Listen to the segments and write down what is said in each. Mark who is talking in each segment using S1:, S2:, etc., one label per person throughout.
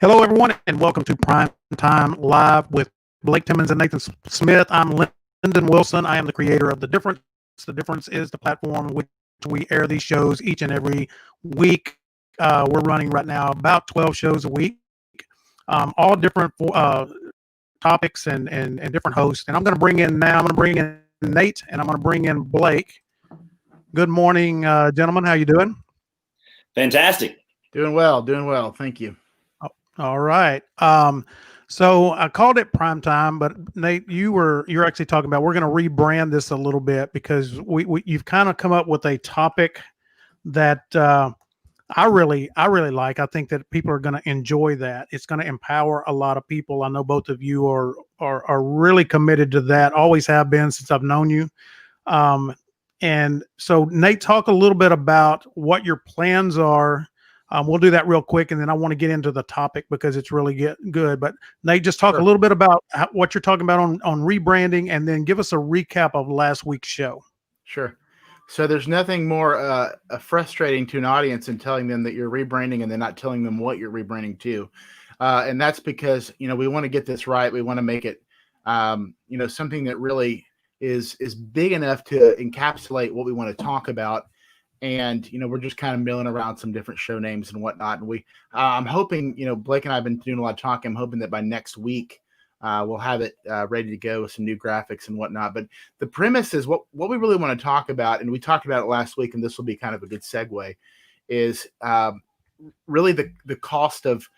S1: Hello, everyone, and welcome to Prime Time Live with Blake Timmons and Nathan Smith. I'm Lyndon Wilson. I am the creator of The Difference. The Difference is the platform which we air these shows each and every week. We're running right now about 12 shows a week, all different topics and different hosts. And I'm going to bring in Nate, and I'm going to bring in Blake. Good morning, gentlemen. How you doing?
S2: Fantastic.
S3: Doing well. Thank you.
S1: All right. So I called it prime time, but Nate, you're actually talking about we're going to rebrand this a little bit because you've kind of come up with a topic that I really like. I think that people are going to enjoy that. It's going to empower a lot of people. I know both of you are really committed to that. Always have been since I've known you. And so Nate, talk a little bit about what your plans are. We'll do that real quick, and then I want to get into the topic because it's really good. But Nate, just talk a little bit about what you're talking about on rebranding, and then give us a recap of last week's show.
S3: Sure. So there's nothing more frustrating to an audience than telling them that you're rebranding and then not telling them what you're rebranding to. And that's because, we want to get this right. We want to make it, something that really is big enough to encapsulate what we want to talk about. And, we're just kind of milling around some different show names and whatnot. And I'm hoping, Blake and I have been doing a lot of talking. I'm hoping that by next week, we'll have it ready to go with some new graphics and whatnot. But the premise is what we really want to talk about, and we talked about it last week, and this will be kind of a good segue, is really the cost of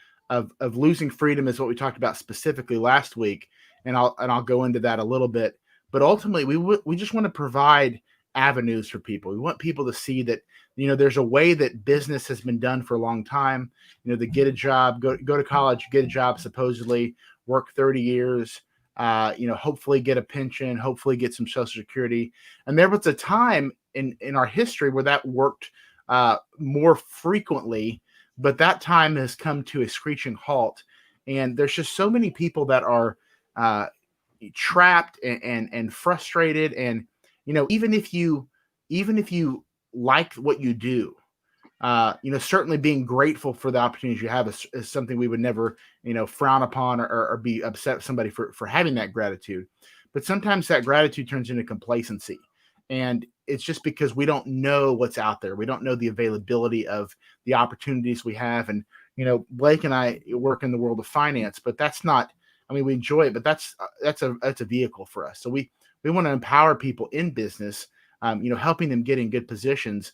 S3: losing freedom is what we talked about specifically last week. And I'll go into that a little bit. But ultimately, we just want to provide avenues for people. We want people to see that, there's a way that business has been done for a long time. They get a job, go to college, get a job, supposedly work 30 years, hopefully get a pension, hopefully get some Social Security. And there was a time in our history where that worked more frequently, but that time has come to a screeching halt. And there's just so many people that are trapped and frustrated. And even if you like what you do, certainly being grateful for the opportunities you have is something we would never, frown upon or be upset with somebody for having that gratitude. But sometimes that gratitude turns into complacency. And it's just because we don't know what's out there. We don't know the availability of the opportunities we have. And, Blake and I work in the world of finance, but that's not, we enjoy it, but that's a vehicle for us. So we want to empower people in business, helping them get in good positions,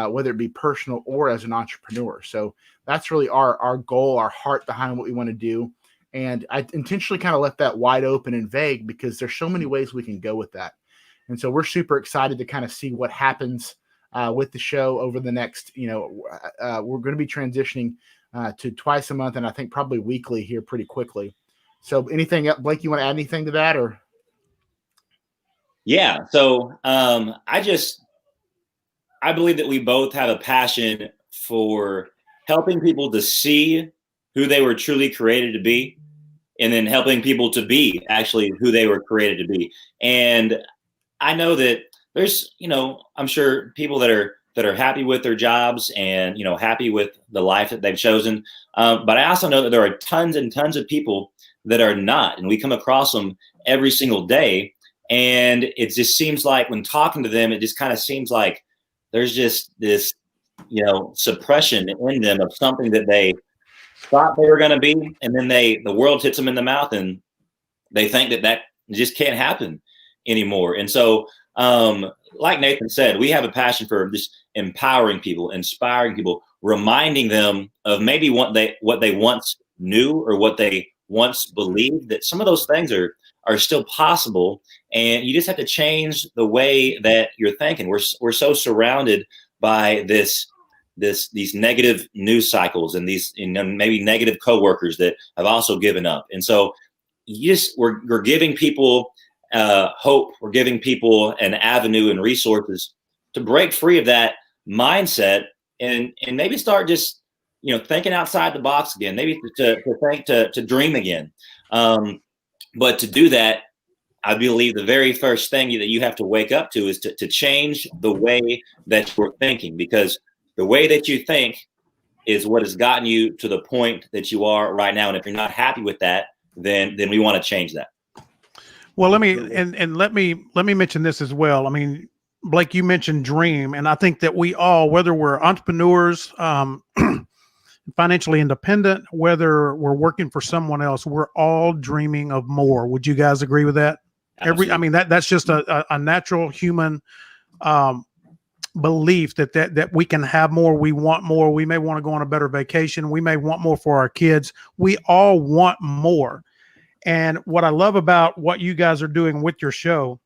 S3: whether it be personal or as an entrepreneur. So that's really our goal, our heart behind what we want to do. And I intentionally kind of left that wide open and vague because there's so many ways we can go with that. And so we're super excited to kind of see what happens with the show over the next, we're going to be transitioning to twice a month, and I think probably weekly here pretty quickly. So anything else, Blake, you want to add anything to that or?
S2: Yeah. So I believe that we both have a passion for helping people to see who they were truly created to be, and then helping people to be actually who they were created to be. And I know that there's, I'm sure people that are happy with their jobs and, happy with the life that they've chosen. But I also know that there are tons and tons of people that are not, and we come across them every single day. And it just seems like when talking to them, it just kind of seems like there's just this, suppression in them of something that they thought they were going to be. And then the world hits them in the mouth and they think that just can't happen anymore. And so, like Nathan said, we have a passion for just empowering people, inspiring people, reminding them of maybe what they once knew or what they once believed, that some of those things are still possible. And you just have to change the way that you're thinking. We're so surrounded by these negative news cycles and these, maybe negative coworkers that have also given up. And so we're giving people hope. We're giving people an avenue and resources to break free of that mindset and maybe start just, thinking outside the box again, maybe to dream again. But to do that, I believe the very first thing that you have to wake up to is to change the way that you're thinking, because the way that you think is what has gotten you to the point that you are right now. And if you're not happy with that, then we want to change that.
S1: Well, let me mention this as well. I mean, Blake, you mentioned dream, and I think that we all, whether we're entrepreneurs, financially independent, whether we're working for someone else, we're all dreaming of more. Would you guys agree with that?
S2: Absolutely.
S1: That's just a natural human belief that we can have more. We want more. We may want to go on a better vacation. We may want more for our kids. We all want more. And what I love about what you guys are doing with your show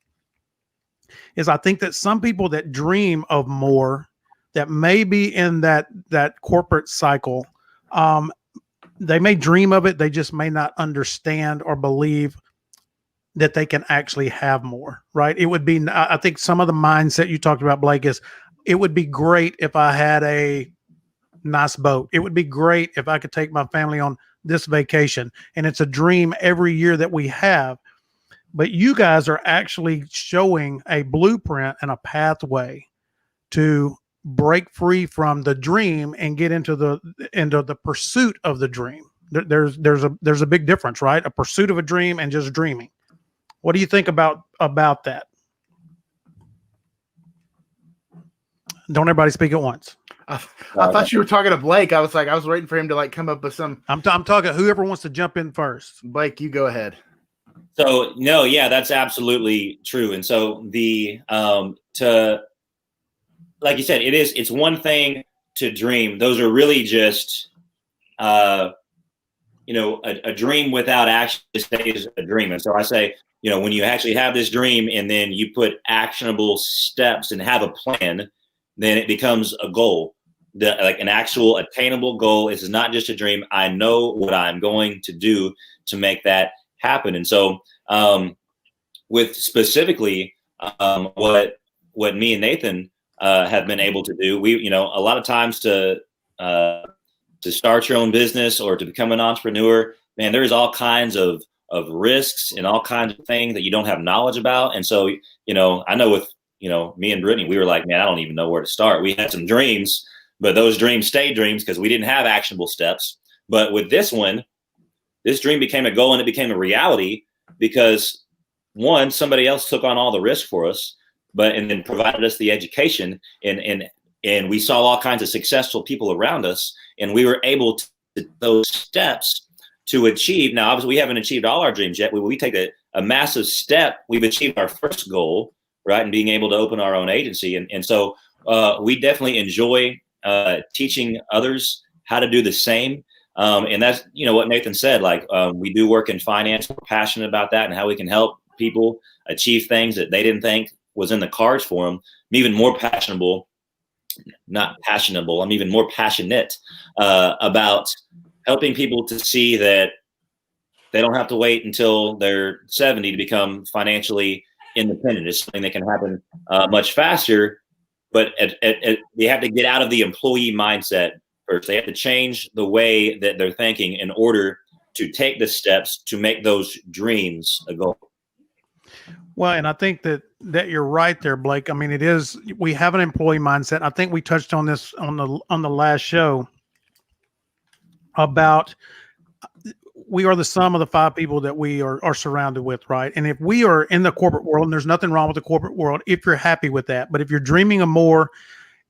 S1: is I think that some people that dream of more, that may be in that corporate cycle, they may dream of it. They just may not understand or believe that they can actually have more, right? It would be, I think some of the mindset you talked about, Blake, is it would be great if I had a nice boat. It would be great if I could take my family on this vacation. And it's a dream every year that we have. But you guys are actually showing a blueprint and a pathway to break free from the dream and get into the pursuit of the dream. There's a big difference, right? A pursuit of a dream and just dreaming. What do you think about that? Don't everybody speak at once.
S3: I thought you were talking to Blake. I was waiting for him to come up with some.
S1: I'm talking whoever wants to jump in first.
S3: Blake, you go ahead.
S2: So no, yeah, that's absolutely true. And so like you said, it's one thing to dream. Those are really just, a dream without action stays a dream. And so I say, when you actually have this dream and then you put actionable steps and have a plan, then it becomes a goal, like an actual attainable goal. This is not just a dream. I know what I'm going to do to make that happen. And so with specifically what me and Nathan have been able to do, we, a lot of times to start your own business or to become an entrepreneur, man, there's all kinds of risks and all kinds of things that you don't have knowledge about. And so, I know with, me and Brittany, we were like, man, I don't even know where to start. We had some dreams, but those dreams stayed dreams because we didn't have actionable steps. But with this one, this dream became a goal and it became a reality because one, somebody else took on all the risk for us, and then provided us the education and we saw all kinds of successful people around us, and we were able to those steps to achieve. Now, obviously, we haven't achieved all our dreams yet. We take a massive step. We've achieved our first goal, right, and being able to open our own agency. And so we definitely enjoy teaching others how to do the same. And that's, what Nathan said, we do work in finance. We're passionate about that and how we can help people achieve things that they didn't think was in the cards for them. I'm even more passionate about helping people to see that they don't have to wait until they're 70 to become financially independent. It's something that can happen much faster, but they have to get out of the employee mindset first. They have to change the way that they're thinking in order to take the steps to make those dreams a goal.
S1: Well, and I think that you're right there, Blake. I mean, we have an employee mindset. I think we touched on this on the last show about we are the sum of the 5 people that we are surrounded with, right? And if we are in the corporate world, and there's nothing wrong with the corporate world if you're happy with that, but if you're dreaming of more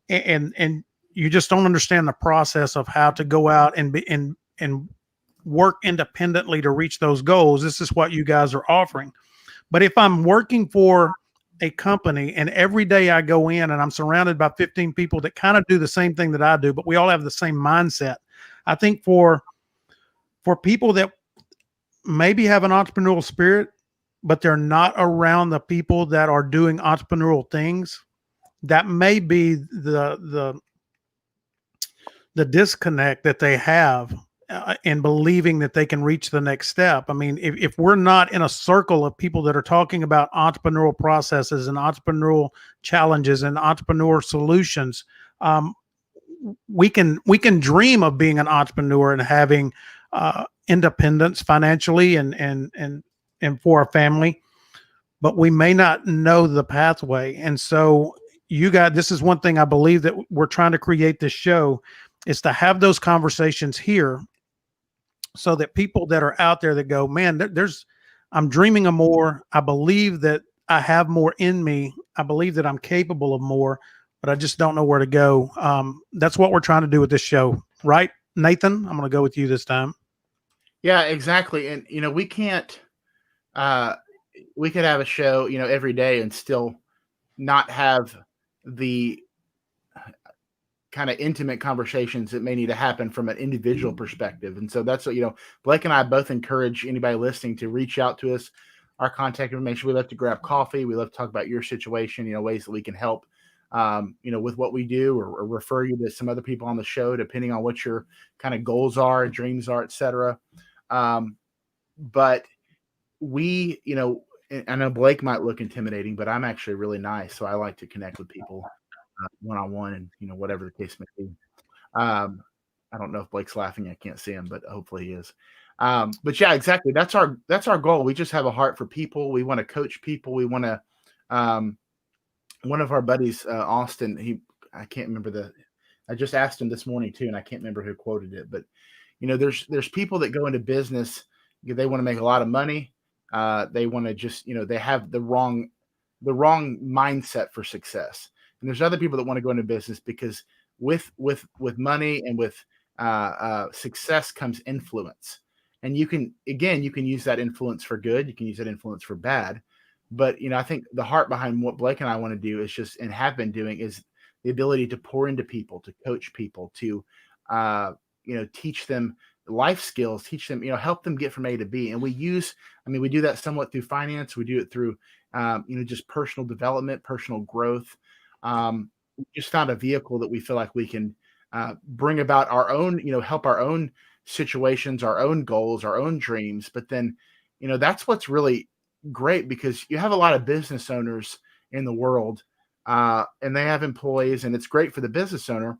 S1: and you just don't understand the process of how to go out and work independently to reach those goals, this is what you guys are offering. But if I'm working for a company and every day I go in and I'm surrounded by 15 people that kind of do the same thing that I do, but we all have the same mindset, I think for people that maybe have an entrepreneurial spirit, but they're not around the people that are doing entrepreneurial things, that may be the disconnect that they have in believing that they can reach the next step. I mean, if we're not in a circle of people that are talking about entrepreneurial processes and entrepreneurial challenges and entrepreneurial solutions, we can dream of being an entrepreneur and having independence financially and for our family, but we may not know the pathway. And so this is one thing I believe that we're trying to create this show is to have those conversations here so that people that are out there that go, man, I'm dreaming of more. I believe that I have more in me. I believe that I'm capable of more, but I just don't know where to go. That's what we're trying to do with this show, right, Nathan? I'm going to go with you this time.
S3: Yeah, exactly. And, we can't, we could have a show, every day and still not have the kind of intimate conversations that may need to happen from an individual perspective. And so that's what, Blake and I both encourage anybody listening to reach out to us. Our contact information, we love to grab coffee. We love to talk about your situation, ways that we can help, with what we do, or refer you to some other people on the show, depending on what your kind of goals are, dreams are, et cetera. But we, I know Blake might look intimidating, but I'm actually really nice. So I like to connect with people one-on-one, and whatever the case may be. I don't know if Blake's laughing. I can't see him, but hopefully he is. But yeah, exactly. That's our goal. We just have a heart for people. We want to coach people. We want to, one of our buddies, Austin, I can't remember I just asked him this morning too, and I can't remember who quoted it, but there's people that go into business. They want to make a lot of money. They want to just, they have the wrong mindset for success. And there's other people that want to go into business because with money and with success comes influence. And you can use that influence for good. You can use that influence for bad. But, I think the heart behind what Blake and I want to do is just, and have been doing, is the ability to pour into people, to coach people, to, teach them life skills, teach them, help them get from A to B. And we do that somewhat through finance. We do it through, just personal development, personal growth. We just found a vehicle that we feel like we can bring about our own, help our own situations, our own goals, our own dreams. But then, that's what's really great, because you have a lot of business owners in the world, and they have employees, and it's great for the business owner,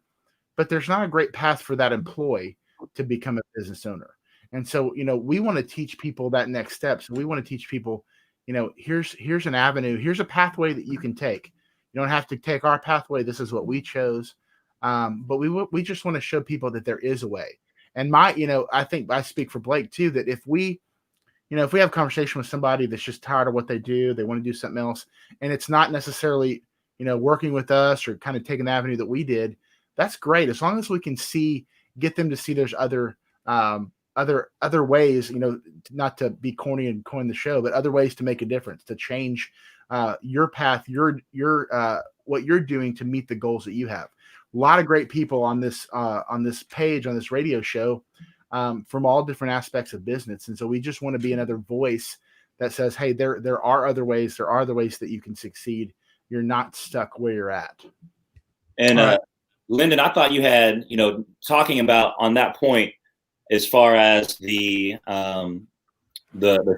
S3: but there's not a great path for that employee to become a business owner. And so, we want to teach people that next step. So we want to teach people, here's an avenue, here's a pathway that you can take. You don't have to take our pathway. This is what we chose. But we just want to show people that there is a way. And I think I speak for Blake too, that if we have a conversation with somebody that's just tired of what they do, they want to do something else, and it's not necessarily, working with us or kind of taking the avenue that we did, that's great. As long as we can get them to see there's other ways, not to be corny and coin the show, but other ways to make a difference, to change your path, your what you're doing to meet the goals that you have. A lot of great people on this page, on this radio show, from all different aspects of business. And so we just want to be another voice that says, hey, there are other ways. There are other ways that you can succeed. You're not stuck where you're at.
S2: And Lyndon, I thought you had, talking about on that point, as far as the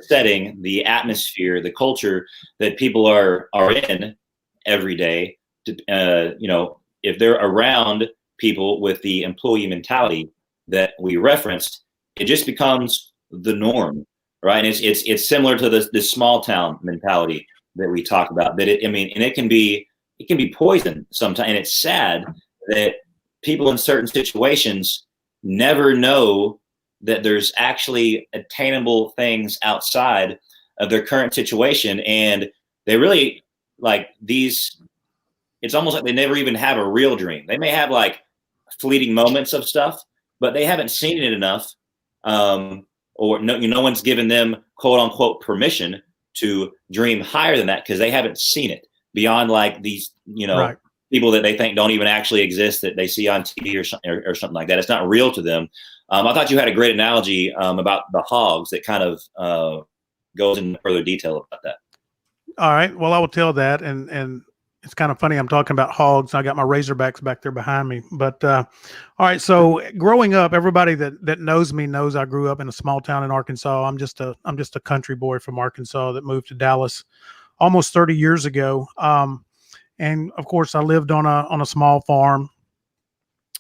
S2: setting, the atmosphere, the culture that people are in every day, if they're around people with the employee mentality that we referenced, it just becomes the norm, right? And it's similar to the small town mentality that we talk about. That it can be poison sometimes, and it's sad that people in certain situations never know that there's actually attainable things outside of their current situation, and they really it's almost like they never even have a real dream. They may have like fleeting moments of stuff, but they haven't seen it enough, or no one's given them quote unquote permission to dream higher than that, because they haven't seen it beyond like these, right, people that they think don't even actually exist, that they see on TV or something like that. It's not real to them. I thought you had a great analogy about the hogs that kind of goes into further detail about that.
S1: All right. Well, I will tell that, and it's kind of funny. I'm talking about hogs. I got my Razorbacks back there behind me. But all right. So growing up, everybody that knows me knows I grew up in a small town in Arkansas. I'm just a country boy from Arkansas that moved to Dallas almost 30 years ago. And of course, I lived on a small farm,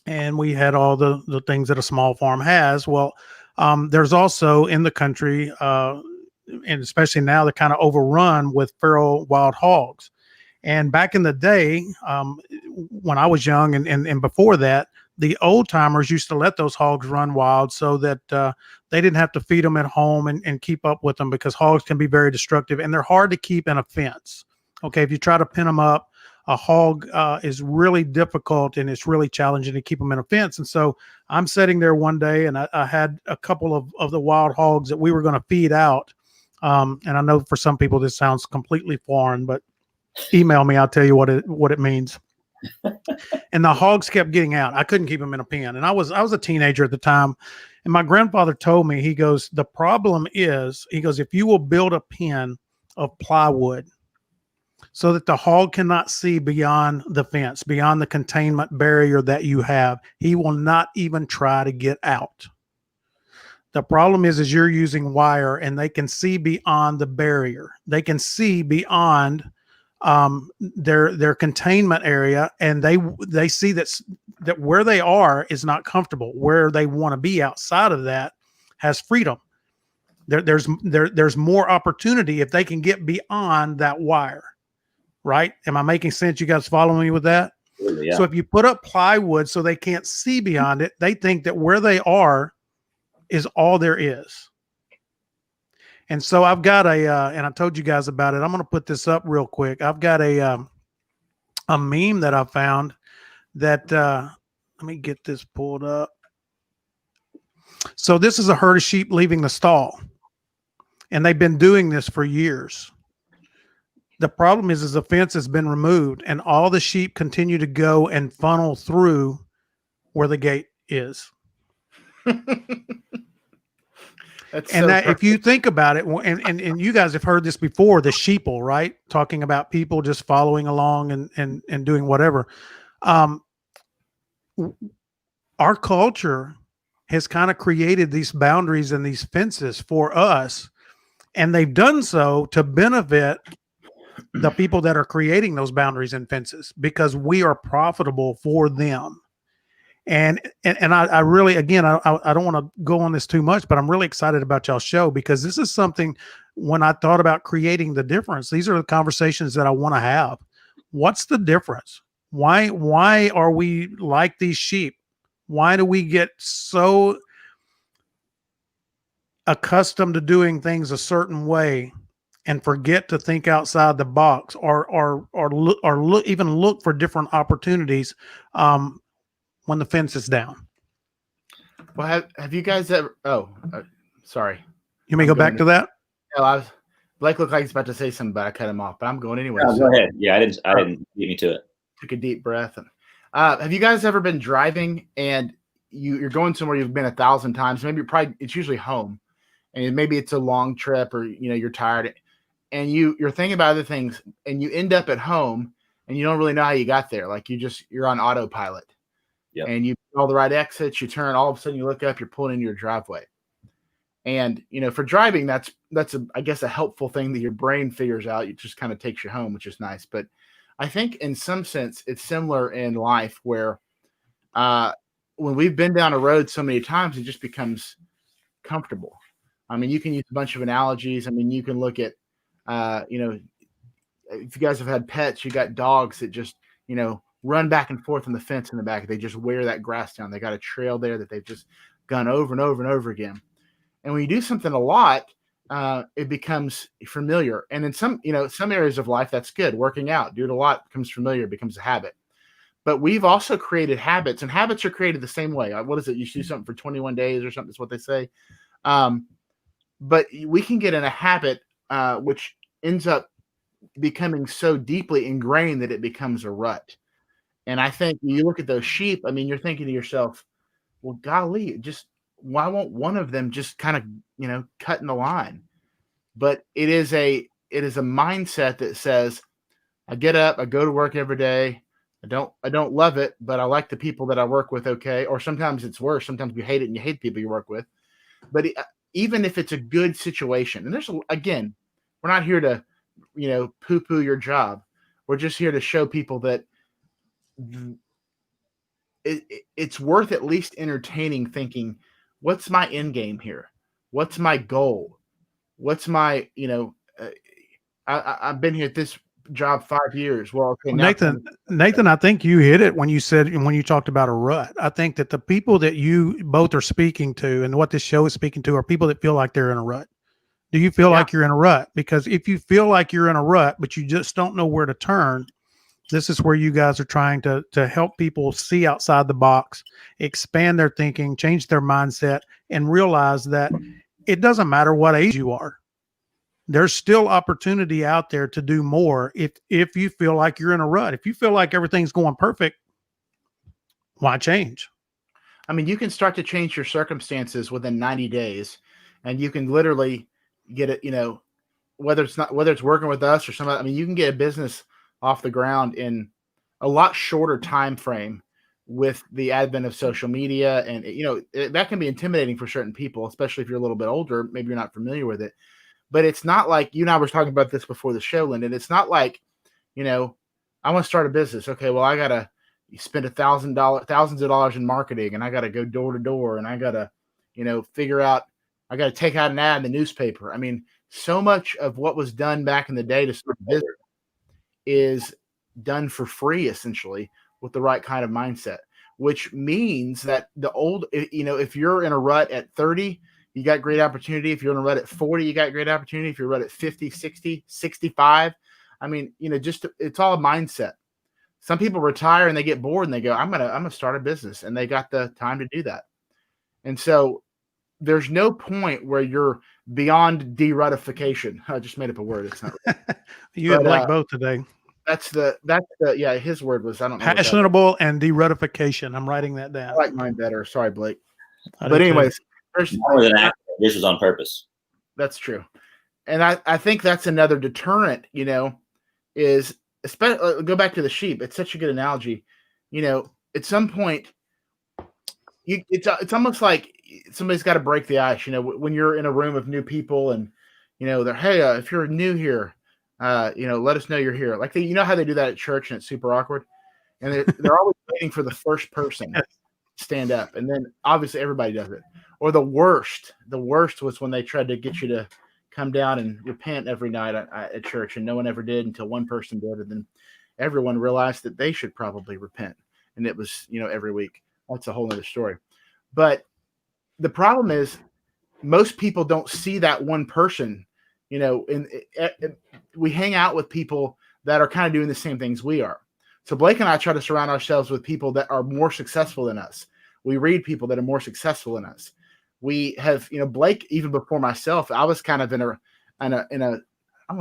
S1: and we had all the things that a small farm has. Well, there's also in the country, and especially now, they're kind of overrun with feral wild hogs. And back in the day, when I was young and before that, the old timers used to let those hogs run wild so that they didn't have to feed them at home and keep up with them, because hogs can be very destructive and they're hard to keep in a fence. Okay, if you try to pin them up, a hog is really difficult and it's really challenging to keep them in a fence. And so I'm sitting there one day and I had a couple of the wild hogs that we were going to feed out. And I know for some people this sounds completely foreign, but email me, I'll tell you what it means. And the hogs kept getting out. I couldn't keep them in a pen. And I was a teenager at the time. And my grandfather told me, he goes, the problem is, he goes, if you will build a pen of plywood so that the hog cannot see beyond the fence, beyond the containment barrier that you have, he will not even try to get out. The problem is you're using wire and they can see beyond the barrier. They can see beyond their containment area, and they see that where they are is not comfortable. Where they want to be outside of that has freedom. There's more opportunity if they can get beyond that wire. Right? Am I making sense? You guys following me with that?
S2: Yeah.
S1: So if you put up plywood so they can't see beyond it, they think that where they are is all there is. And so I've got and I told you guys about it. I'm going to put this up real quick. I've got a meme that I found that, let me get this pulled up. So this is a herd of sheep leaving the stall, and they've been doing this for years. The problem is the fence has been removed and all the sheep continue to go and funnel through where the gate is. If you think about it, and you guys have heard this before, the sheeple, right? Talking about people just following along and doing whatever. Our culture has kind of created these boundaries and these fences for us, and they've done so to benefit the people that are creating those boundaries and fences, because we are profitable for them. And I really, again, I don't want to go on this too much, but I'm really excited about y'all's show, because this is something, when I thought about creating the difference, these are the conversations that I want to have. What's the difference? Why are we like these sheep? Why do we get so accustomed to doing things a certain way and forget to think outside the box, or look for different opportunities when the fence is down?
S3: Well, have you guys ever? Sorry.
S1: You may go back to that.
S3: No, Blake looked like he's about to say something, but I cut him off. But I'm going anyway.
S2: No, go ahead. Yeah, I didn't beat me to it.
S3: Took a deep breath. Have you guys ever been driving and you're going somewhere you've been 1,000 times? Maybe it's usually home, and maybe it's a long trip, or you're tired, and you're thinking about other things, and you end up at home and you don't really know how you got there. Like you're on autopilot. Yep. And you put all the right exits, you turn, all of a sudden you look up, you're pulling into your driveway. And, for driving, that's I guess a helpful thing that your brain figures out. It just kind of takes you home, which is nice. But I think in some sense, it's similar in life, where when we've been down a road so many times, it just becomes comfortable. I mean, you can use a bunch of analogies. I mean, you can look at, if you guys have had pets, you got dogs that just, run back and forth on the fence in the back. They just wear that grass down. They got a trail there that they've just gone over and over and over again. And when you do something a lot, it becomes familiar. And in some areas of life, that's good. Working out, do it a lot, becomes familiar, becomes a habit. But we've also created habits, and habits are created the same way. What is it? You do something for 21 days or something. That's what they say. But we can get in a habit, which ends up becoming so deeply ingrained that it becomes a rut. And I think you look at those sheep, I mean, you're thinking to yourself, well, golly, why won't one of them just kind of, cut in the line? But it is a mindset that says, I get up, I go to work every day. I don't love it, but I like the people that I work with. Okay. Or sometimes it's worse. Sometimes you hate it and you hate the people you work with. But even if it's a good situation, and again, we're not here to, poo-poo your job. We're just here to show people that it's worth at least entertaining, thinking, what's my end game here? What's my goal? What's my, I've been here at this job 5 years. Well, okay, now
S1: Nathan, I think you hit it when you talked about a rut. I think that the people that you both are speaking to and what this show is speaking to are people that feel like they're in a rut. Do you feel like you're in a rut? Because if you feel like you're in a rut, but you just don't know where to turn, this is where you guys are trying to help people see outside the box, expand their thinking, change their mindset, and realize that it doesn't matter what age you are. There's still opportunity out there to do more if you feel like you're in a rut. If you feel like everything's going perfect, why change?
S3: I mean, you can start to change your circumstances within 90 days, and you can literally get it, whether it's working with us or somebody. I mean, you can get a business off the ground in a lot shorter time frame with the advent of social media. And, that can be intimidating for certain people, especially if you're a little bit older, maybe you're not familiar with it. But it's not like, you and I were talking about this before the show, Lyndon. It's not like, I want to start a business. Okay, well, I got to spend thousands of dollars in marketing, and I got to go door to door, and I got to, figure out, I got to take out an ad in the newspaper. I mean, so much of what was done back in the day to start a business is done for free, essentially, with the right kind of mindset, which means that if you're in a rut at 30, you got great opportunity. If you're in a rut at 40, you got great opportunity. If you're rut at 50, 60, 65, I mean, it's all a mindset. Some people retire and they get bored and they go, I'm gonna start a business, and they got the time to do that. And so there's no point where you're beyond derutification. I just made up a word. It's not right.
S1: You had Blake both today.
S3: That's the his word was, I don't know.
S1: Passionable and derutification. I'm writing that down.
S3: I like mine better. Sorry, Blake. But anyways,
S2: this was on purpose.
S3: That's true. And I think that's another deterrent, is especially go back to the sheep. It's such a good analogy. At some point, it's almost like somebody's got to break the ice. When you're in a room of new people and they're, hey, if you're new here, let us know you're here. Like how they do that at church, and it's super awkward. And they're always waiting for the first person to stand up, and then obviously everybody does it. Or the worst was when they tried to get you to come down and repent every night at church, and no one ever did until one person did, and then everyone realized that they should probably repent, and it was every week. That's a whole nother story. But the problem is most people don't see that one person. We hang out with people that are kind of doing the same things we are. So Blake and I try to surround ourselves with people that are more successful than us. We read people that are more successful than us. We have, Blake, even before myself, I was kind of in a, I don't know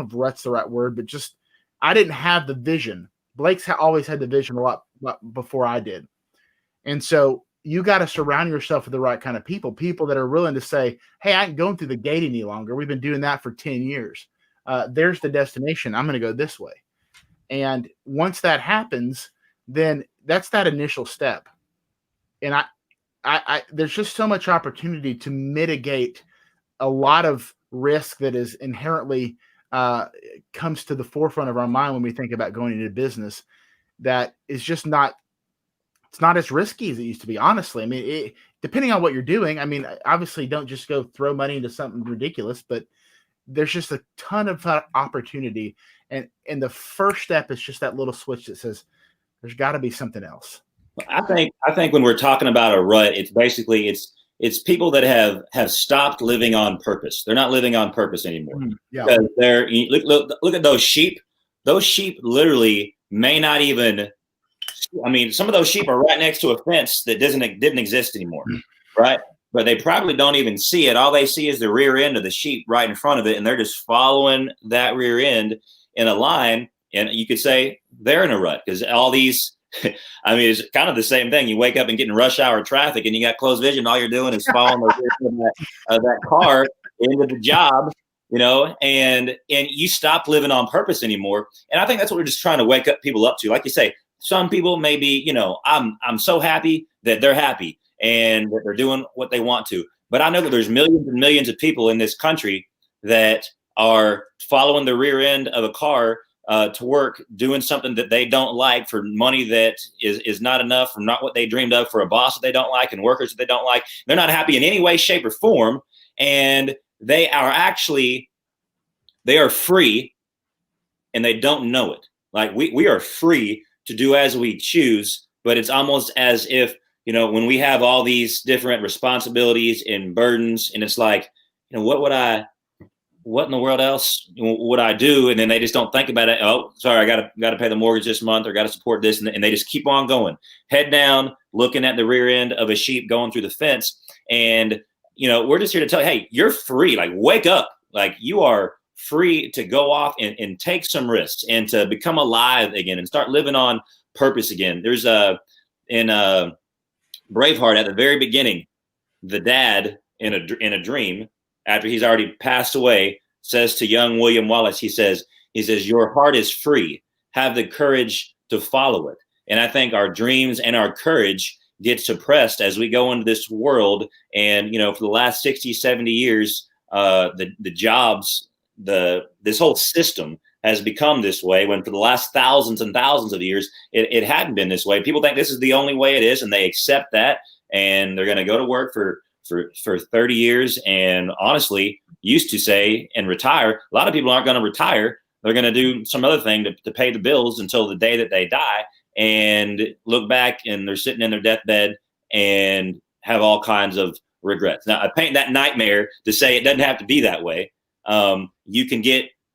S3: if rut's the right word, but just, I didn't have the vision. Blake's always had the vision a lot before I did. And so you got to surround yourself with the right kind of people that are willing to say, hey, I ain't going through the gate any longer. We've been doing that for 10 years. There's the destination. I'm going to go this way. And once that happens, then that's that initial step. And I there's just so much opportunity to mitigate a lot of risk that is inherently comes to the forefront of our mind when we think about going into business. That is just not, it's not as risky as it used to be, honestly. I mean, depending on what you're doing, I mean, obviously don't just go throw money into something ridiculous, but there's just a ton of opportunity. And the first step is just that little switch that says, there's got to be something else.
S2: I think when we're talking about a rut, it's basically, it's people that have stopped living on purpose. They're not living on purpose anymore.
S3: Yeah.
S2: Because look at those sheep. Those sheep literally may not even, I mean, some of those sheep are right next to a fence that didn't exist anymore, right? But they probably don't even see it. All they see is the rear end of the sheep right in front of it, and they're just following that rear end in a line. And you could say they're in a rut because all these, I mean, it's kind of the same thing. You wake up and get in rush hour traffic, and you got closed vision. All you're doing is following the rear end of that car into the job, and you stop living on purpose anymore. And I think that's what we're just trying to wake up people up to. Like you say, some people may be, I'm so happy that they're happy and that they're doing what they want to. But I know that there's millions and millions of people in this country that are following the rear end of a car to work, doing something that they don't like for money that is not enough, or not what they dreamed of, for a boss that they don't like and workers that they don't like. They're not happy in any way, shape, or form. And they are free and they don't know it. Like we are free to do as we choose, but it's almost as if, you know, when we have all these different responsibilities and burdens, and it's like, you know, what in the world else would I do? And then they just don't think about it. Oh, sorry, I gotta pay the mortgage this month, or got to support this, and they just keep on going, head down, looking at the rear end of a sheep going through the fence. And you know, we're just here to tell you, hey, you're free. Like, wake up. Like, you are free to go off and take some risks and to become alive again and start living on purpose again. There's in Braveheart, at the very beginning, the dad in a dream, after he's already passed away, says to young William Wallace, he says, your heart is free. Have the courage to follow it. And I think our dreams and our courage get suppressed as we go into this world. And, you know, for the last 60, 70 years, the jobs, this whole system has become this way, when for the last thousands and thousands of years, it hadn't been this way. People think this is the only way it is, and they accept that, and they're going to go to work for 30 years. And honestly, used to say, and retire. A lot of people aren't going to retire. They're going to do some other thing to pay the bills until the day that they die, and look back and they're sitting in their deathbed and have all kinds of regrets. Now, I paint that nightmare to say it doesn't have to be that way.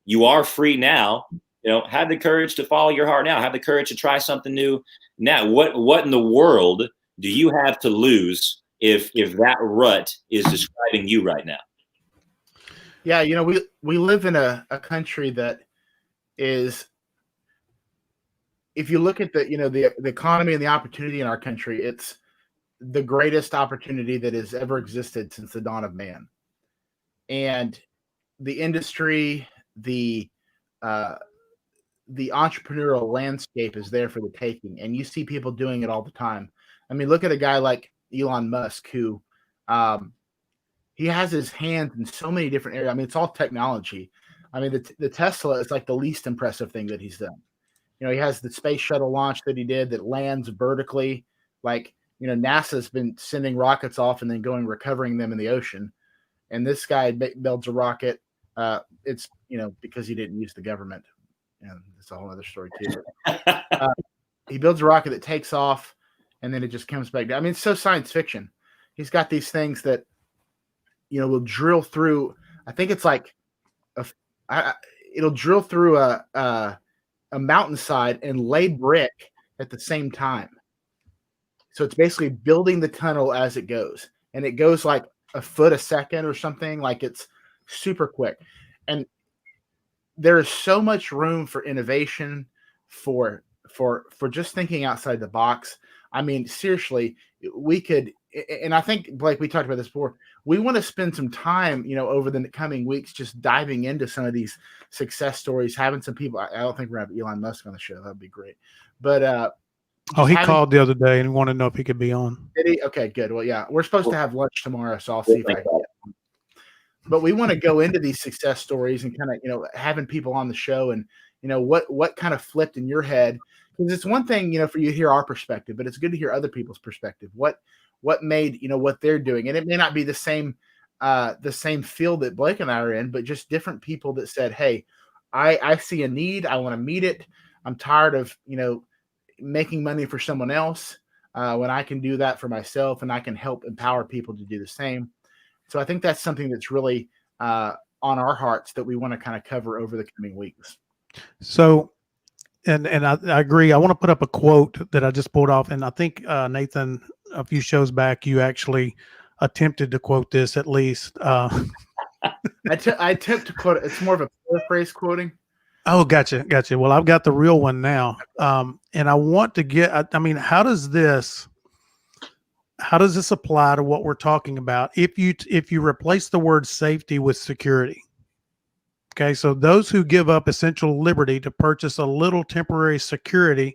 S2: You are free now. You know, have the courage to follow your heart now. Have the courage to try something new now. What in the world do you have to lose if that rut is describing you right now?
S3: Yeah, you know, we live in a country that is, if you look at the economy and the opportunity in our country, it's the greatest opportunity that has ever existed since the dawn of man. And the industry, the entrepreneurial landscape is there for the taking, and you see people doing it all the time. I mean, look at a guy like Elon Musk, who he has his hands in so many different areas. I mean, it's all technology. I mean, the Tesla is like the least impressive thing that he's done. You know, he has the space shuttle launch that he did that lands vertically. Like, you know, NASA's been sending rockets off and then recovering them in the ocean. And this guy builds a rocket. It's, you know, because he didn't use the government. You know, it's a whole other story too. He builds a rocket that takes off, and then it just comes back down. I mean, it's so science fiction. He's got these things that, you know, will drill through. I think it's like it'll drill through a mountainside and lay brick at the same time. So it's basically building the tunnel as it goes, and it goes like a foot a second or something. Like, it's super quick. And there is so much room for innovation, for just thinking outside the box. I mean, seriously, we could, and I think, Blake, we talked about this before, we want to spend some time, you know, over the coming weeks just diving into some of these success stories, having some people. I don't think we're going to have Elon Musk on the show. That'd be great. But
S1: he called the other day and wanted to know if he could be on.
S3: Did he? Okay, good. Well, yeah, we're supposed to have lunch tomorrow, so I'll see if I can get on. But we want to go into these success stories and kind of, you know, having people on the show, and, you know, what kind of flipped in your head. Because it's one thing, you know, for you to hear our perspective, but it's good to hear other people's perspective. What made, you know, what they're doing. And it may not be the same field that Blake and I are in, but just different people that said, hey, I see a need. I want to meet it. I'm tired of, you know, making money for someone else when I can do that for myself, and I can help empower people to do the same. So I think that's something that's really on our hearts that we want to kind of cover over the coming weeks.
S1: So, and I agree. I want to put up a quote that I just pulled off, and I think Nathan, a few shows back, you actually attempted to quote this at least.
S3: I attempt to quote it. It's more of a paraphrase quoting.
S1: Oh, gotcha. Well, I've got the real one now, and I want to get. I mean, how does this apply to what we're talking about? If you replace the word safety with security. Okay, so those who give up essential liberty to purchase a little temporary security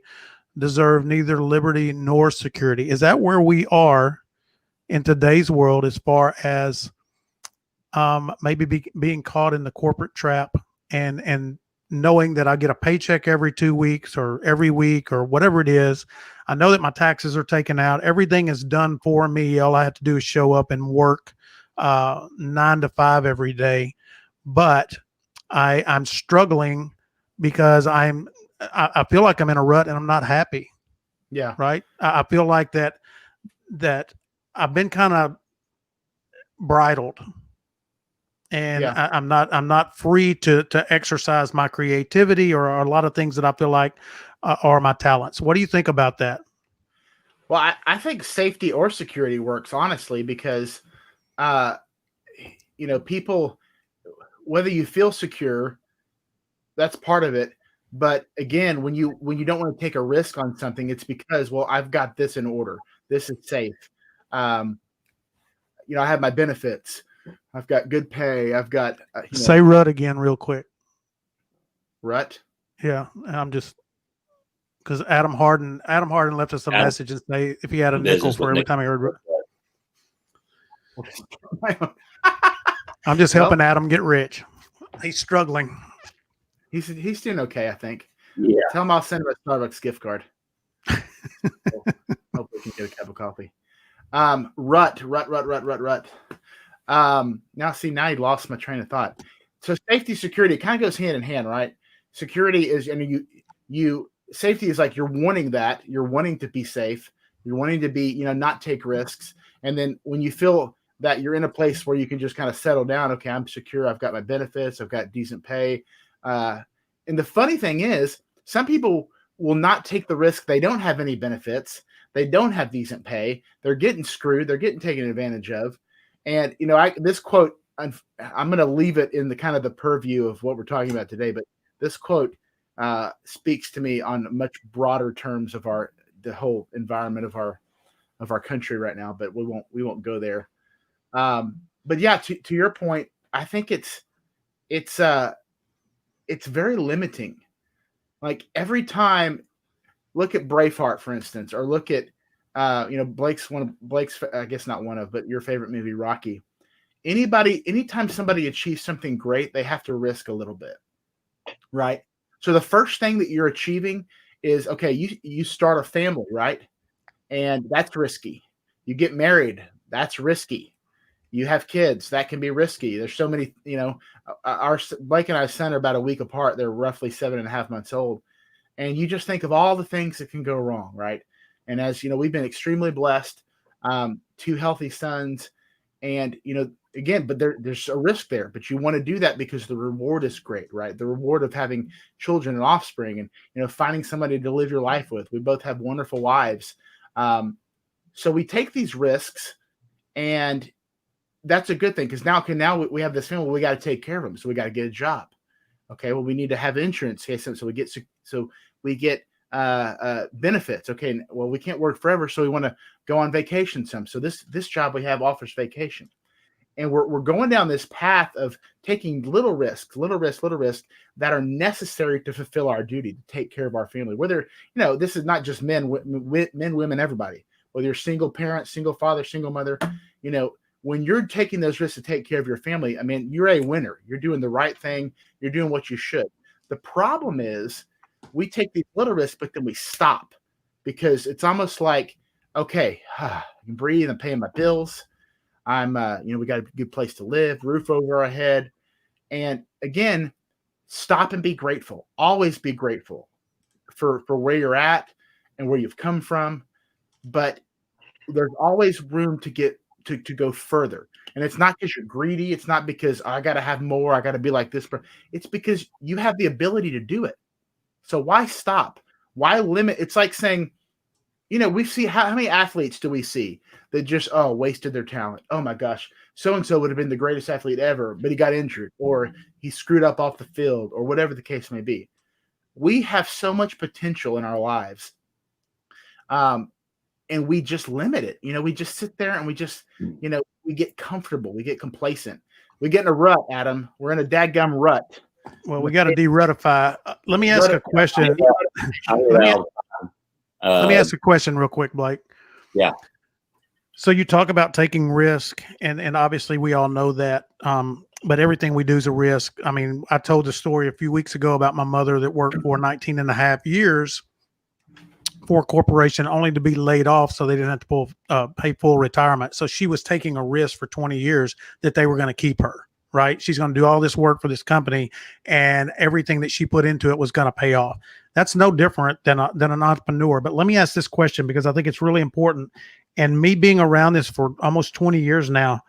S1: deserve neither liberty nor security. Is that where we are in today's world, as far as maybe being caught in the corporate trap and knowing that I get a paycheck every 2 weeks or every week or whatever it is? I know that my taxes are taken out. Everything is done for me. All I have to do is show up and work 9 to 5 every day. But I'm struggling because I feel like I'm in a rut and I'm not happy.
S3: Yeah.
S1: Right. I feel like that I've been kind of bridled, and
S3: Yeah.
S1: I'm not free to exercise my creativity or a lot of things that I feel like are my talents. What do you think about that?
S3: Well, I think safety or security works, honestly, because uh, people, whether you feel secure, that's part of it. But again, when you don't want to take a risk on something, it's because, well, I've got this in order. This is safe. Um, I have my benefits. I've got good pay. I've got
S1: Say rut again real quick.
S3: rut.
S1: Yeah, I'm just because Adam Harden left us a message and say if he had a nickel for every time he heard rut. I'm just helping Adam get rich. He's struggling.
S3: He's doing okay, I think.
S2: Yeah.
S3: Tell him I'll send him a Starbucks gift card. Hope we can get a cup of coffee. Rut. Now you lost my train of thought. So safety, security, it kind of goes hand in hand, right? Security is, safety is like you're wanting to be safe. You're wanting to be, not take risks. And then when you feel that you're in a place where you can just kind of settle down, okay, I'm secure. I've got my benefits. I've got decent pay. And the funny thing is, some people will not take the risk. They don't have any benefits. They don't have decent pay. They're getting screwed. They're getting taken advantage of. And, this quote, I'm going to leave it in the kind of the purview of what we're talking about today. But this quote speaks to me on much broader terms of the whole environment of our country right now. But we won't go there. But yeah, to your point, I think it's very limiting. Like every time, look at Braveheart, for instance, or look at Blake's I guess not one of, but your favorite movie, Rocky. Anytime somebody achieves something great, they have to risk a little bit, right? So the first thing that you're achieving is, okay, you start a family, right? And that's risky. You get married, that's risky. You have kids, that can be risky. There's so many, our Blake and I's son are about a week apart. They're roughly 7.5 months old. And you just think of all the things that can go wrong, right? And as we've been extremely blessed, 2 healthy sons, and again, but there's a risk there. But you want to do that because the reward is great, right? The reward of having children and offspring, and finding somebody to live your life with. We both have wonderful wives, so we take these risks, and that's a good thing because now we have this family. We got to take care of them, so we got to get a job. Okay, well, we need to have insurance, okay, so we get benefits. Okay, well, we can't work forever, so we want to go on vacation some. So this job we have offers vacation, and we're going down this path of taking little risks that are necessary to fulfill our duty to take care of our family. Whether this is not just men, women, everybody. Whether you're single parent, single father, single mother, when you're taking those risks to take care of your family, I mean, you're a winner. You're doing the right thing. You're doing what you should. The problem is we take these little risks, but then we stop because it's almost like, okay, I can breathe. I'm paying my bills. I'm, we got a good place to live, roof over our head. And again, stop and be grateful. Always be grateful for where you're at and where you've come from. But there's always room to get to go further. And it's not because you're greedy. It's not because I got to have more. I got to be like this. It's because you have the ability to do it. So why stop? Why limit? It's like saying, we see how many athletes do we see that just, wasted their talent. Oh my gosh, so-and-so would have been the greatest athlete ever, but he got injured or he screwed up off the field or whatever the case may be. We have so much potential in our lives. And we just limit it. We just sit there and we just, we get comfortable. We get complacent. We get in a rut, Adam. We're in a dadgum rut.
S1: Well, we got to de-rutify. Let me ask a question. Let me ask a question real quick, Blake.
S2: Yeah.
S1: So you talk about taking risk, and obviously we all know that, but everything we do is a risk. I mean, I told the story a few weeks ago about my mother that worked for 19 and a half years for a corporation only to be laid off so they didn't have to pay full retirement. So she was taking a risk for 20 years that they were going to keep her, right? She's going to do all this work for this company, and everything that she put into it was going to pay off. That's no different than an entrepreneur. But let me ask this question, because I think it's really important. And me being around this for almost 20 years now,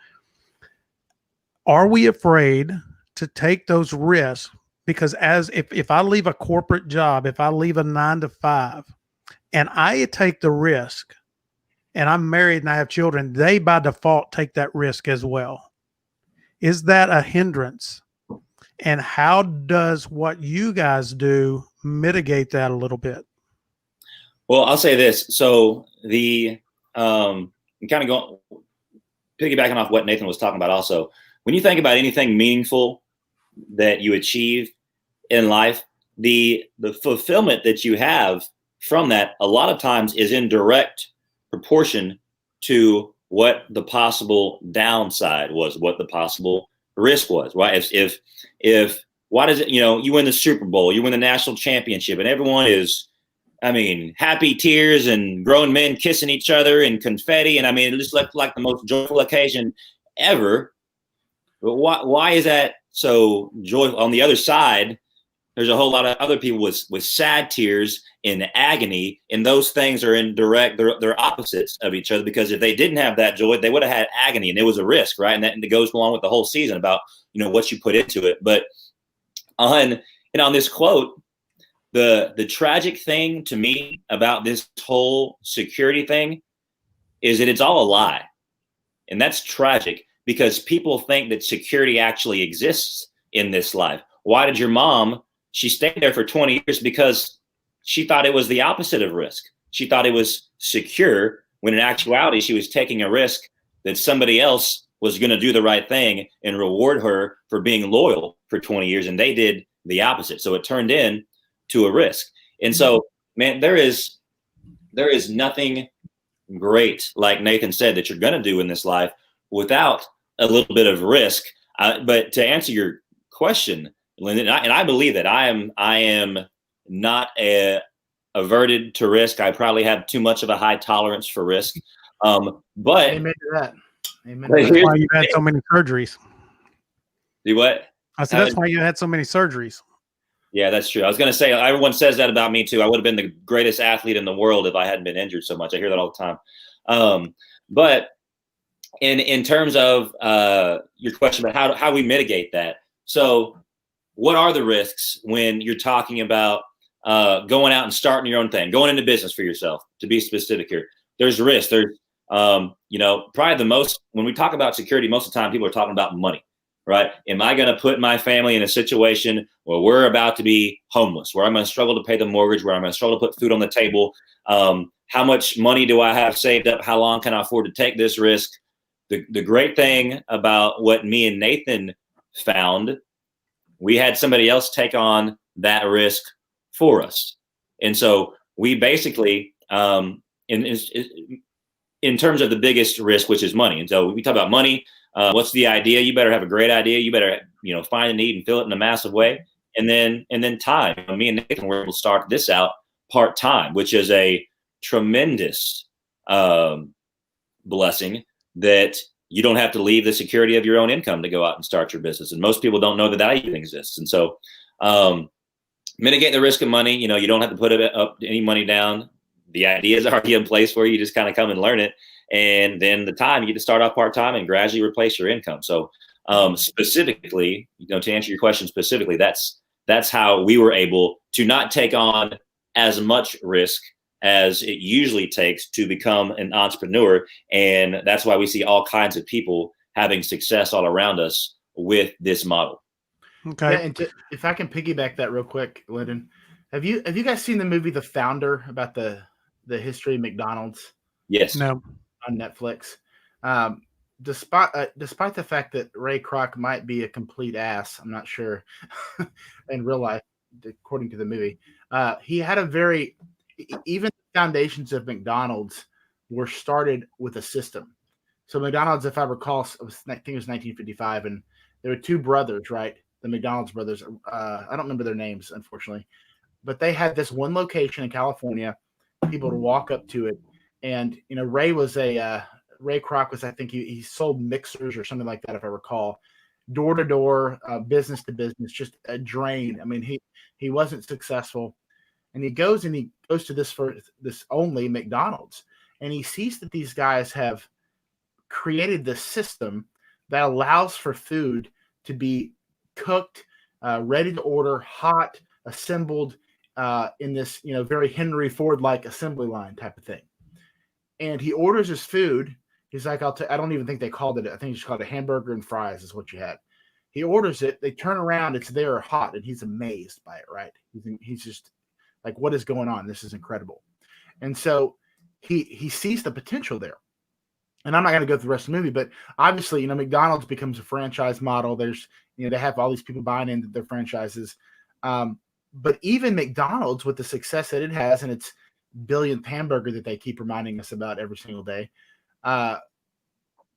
S1: are we afraid to take those risks? Because if I leave a corporate job, if I leave a 9 to 5, and I take the risk, and I'm married and I have children, they by default take that risk as well. Is that a hindrance? And how does what you guys do mitigate that a little bit?
S2: Well, I'll say this. So the kind of going piggybacking off what Nathan was talking about also, when you think about anything meaningful that you achieve in life, the fulfillment that you have from that a lot of times is in direct proportion to what the possible downside was, what the possible risk was, right? If why does it, you win the Super Bowl, you win the national championship, and everyone is, happy tears and grown men kissing each other and confetti, and it just looked like the most joyful occasion ever. But why is that so joyful? On the other side, there's a whole lot of other people with sad tears and agony, and those things are in they're opposites of each other, because if they didn't have that joy, they would have had agony, and it was a risk, right? And that goes along with the whole season about what you put into it. But on this quote, the tragic thing to me about this whole security thing is that it's all a lie, and that's tragic, because people think that security actually exists in this life. Why did your mom? She stayed there for 20 years because she thought it was the opposite of risk. She thought it was secure, when in actuality, she was taking a risk that somebody else was going to do the right thing and reward her for being loyal for 20 years. And they did the opposite. So it turned into a risk. And so, man, there is nothing great, like Nathan said, that you're going to do in this life without a little bit of risk. But to answer your question, Lyndon, and I believe that I am not averted to risk. I probably have too much of a high tolerance for risk. But
S3: amen to that. Amen.
S1: That's why you had so many surgeries.
S2: Do what?
S1: I said that's why you had so many surgeries. Yeah,
S2: that's true. I was going to say, everyone says that about me too. I would have been the greatest athlete in the world if I hadn't been injured so much. I hear that all the time. But in terms of your question about how we mitigate that. So what are the risks when you're talking about going out and starting your own thing, going into business for yourself, to be specific here? There's risk. There's, probably the most, when we talk about security, most of the time people are talking about money, right? Am I going to put my family in a situation where we're about to be homeless, where I'm going to struggle to pay the mortgage, where I'm going to struggle to put food on the table? How much money do I have saved up? How long can I afford to take this risk? The great thing about what me and Nathan found, we had somebody else take on that risk for us. And so we basically, in terms of the biggest risk, which is money. And so we talk about money. What's the idea? You better have a great idea. You better, find a need and fill it in a massive way. And then time. Me and Nathan were able to start this out part-time, which is a tremendous blessing, that you don't have to leave the security of your own income to go out and start your business. And most people don't know that even exists. And so mitigate the risk of money. You don't have to put up any money down. The idea is already in place for you. You just kind of come and learn it. And then the time, you get to start off part-time and gradually replace your income. So specifically, to answer your question specifically, that's how we were able to not take on as much risk as it usually takes to become an entrepreneur. And that's why we see all kinds of people having success all around us with this model.
S1: Okay.
S3: Yeah, and if I can piggyback that real quick, Lyndon, have you guys seen the movie The Founder, about the history of McDonald's?
S2: Yes.
S1: No.
S3: On Netflix. Despite the fact that Ray Kroc might be a complete ass, I'm not sure in real life, according to the movie, he had even the foundations of McDonald's were started with a system. So McDonald's, if I recall, I think it was 1955, and there were two brothers, right? The McDonald's brothers. I don't remember their names, unfortunately, but they had this one location in California. People to walk up to it, and Ray Kroc was, I think he sold mixers or something like that, if I recall. door to door, business to business, just a drain. I mean, he wasn't successful, and he goes to this only McDonald's, and he sees that these guys have created this system that allows for food to be cooked, ready to order, hot, assembled in this very Henry Ford like assembly line type of thing. And he orders his food. He's like, I don't even think they called it. I think it's called a hamburger and fries is what you had. He orders it. They turn around. It's there hot, and he's amazed by it. Right? He's just like, what is going on? This is incredible. And so he sees the potential there. And I'm not going to go through the rest of the movie, but obviously, McDonald's becomes a franchise model. There's, they have all these people buying into their franchises. But even McDonald's, with the success that it has and its billionth hamburger that they keep reminding us about every single day,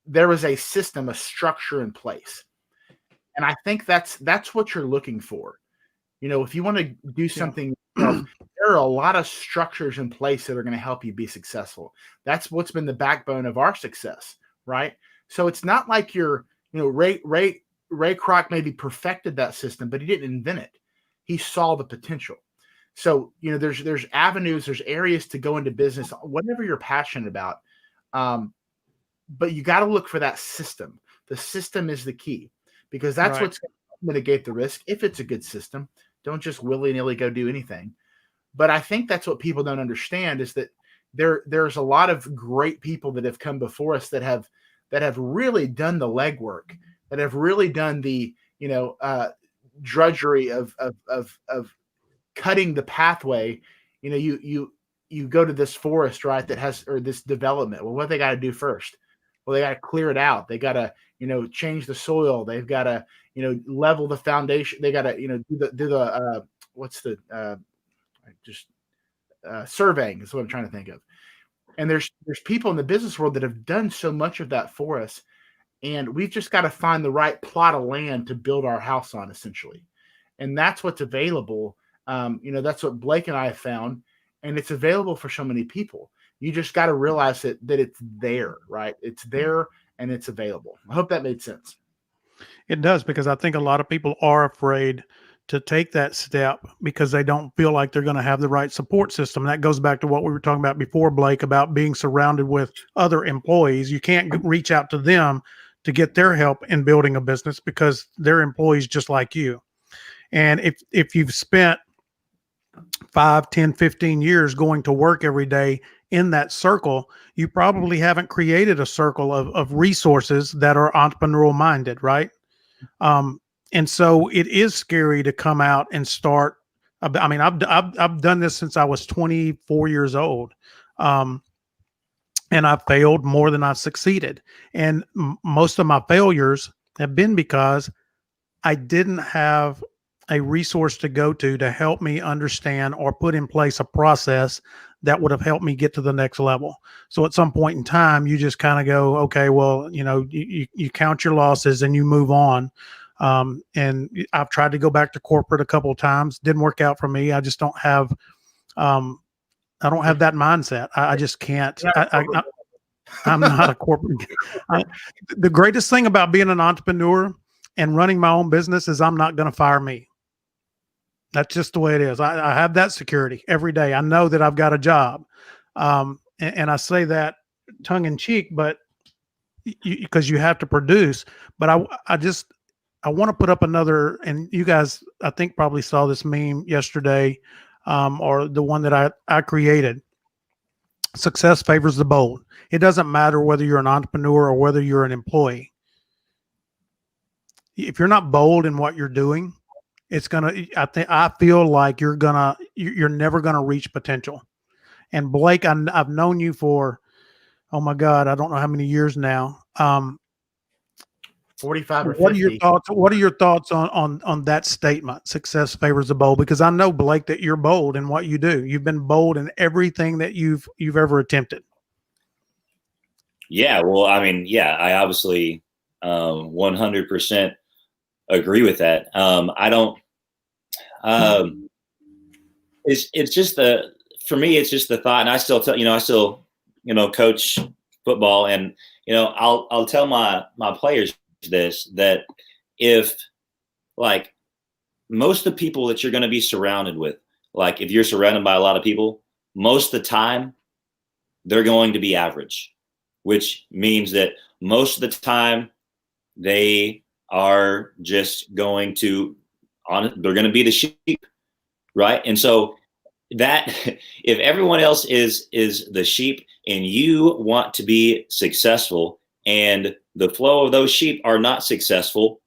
S3: there was a system, a structure in place. And I think that's what you're looking for. If you want to do something, there are a lot of structures in place that are going to help you be successful. That's what's been the backbone of our success, right? So it's not like Ray Kroc maybe perfected that system, but he didn't invent it. He saw the potential. So, there's avenues, there's areas to go into business, whatever you're passionate about. But you got to look for that system. The system is the key, because that's what's going to mitigate the risk. If it's a good system, don't just willy-nilly go do anything. But I think that's what people don't understand, is that there's a lot of great people that have come before us that have really done the legwork, that have really done the drudgery of cutting the pathway. You go to this forest, right, that has, or this development. Well, what they got to do first? Well, they got to clear it out. They got to change the soil. They've got to level the foundation. They got to do the surveying is what I'm trying to think of. And there's people in the business world that have done so much of that for us, and we've just got to find the right plot of land to build our house on, essentially. And that's what's available. That's what Blake and I have found, and it's available for so many people. You just got to realize that it's there, right? It's there and it's available. I hope that made sense.
S1: It does, because I think a lot of people are afraid to take that step because they don't feel like they're going to have the right support system. And that goes back to what we were talking about before, Blake, about being surrounded with other employees. You can't reach out to them to get their help in building a business because they're employees just like you. And if you've spent 5, 10, 15 years going to work every day in that circle, you probably haven't created a circle of resources that are entrepreneurial minded, right? And so it is scary to come out and start. I mean, I've done this since I was 24 years old. And I've failed more than I've succeeded. And most of my failures have been because I didn't have a resource to go to help me understand or put in place a process that would have helped me get to the next level. So at some point in time, you just kind of go, okay, well, you count your losses and you move on. And I've tried to go back to corporate a couple of times. Didn't work out for me. I just don't have, I don't have that mindset. I just can't. I'm not a corporate. The greatest thing about being an entrepreneur and running my own business is I'm not going to fire me. That's just the way it is. I have that security every day. I know that I've got a job. And I say that tongue in cheek, but because you have to produce. But I want to put up another, and you guys, I think, probably saw this meme yesterday, or the one that I created. Success favors the bold. It doesn't matter whether you're an entrepreneur or whether you're an employee. If you're not bold in what you're doing, I feel like you're never gonna reach potential. And Blake, I've known you for, oh my God, I don't know how many years now.
S3: 45 or 50.
S1: What are your thoughts on that statement? Success favors the bold, because I know, Blake, that you're bold in what you do. You've been bold in everything that you've ever attempted.
S2: Yeah, well, I mean, yeah, I obviously 100% agree with that. I don't. It's just for me, it's just the thought, and I still coach football, and I'll tell my players this, that if like most of the people that you're going to be surrounded with, like if you're surrounded by a lot of people, most of the time they're going to be average, which means that most of the time they are just going to they're going to be the sheep, right? And so that if everyone else is the sheep and you want to be successful and the flow of those sheep are not successful,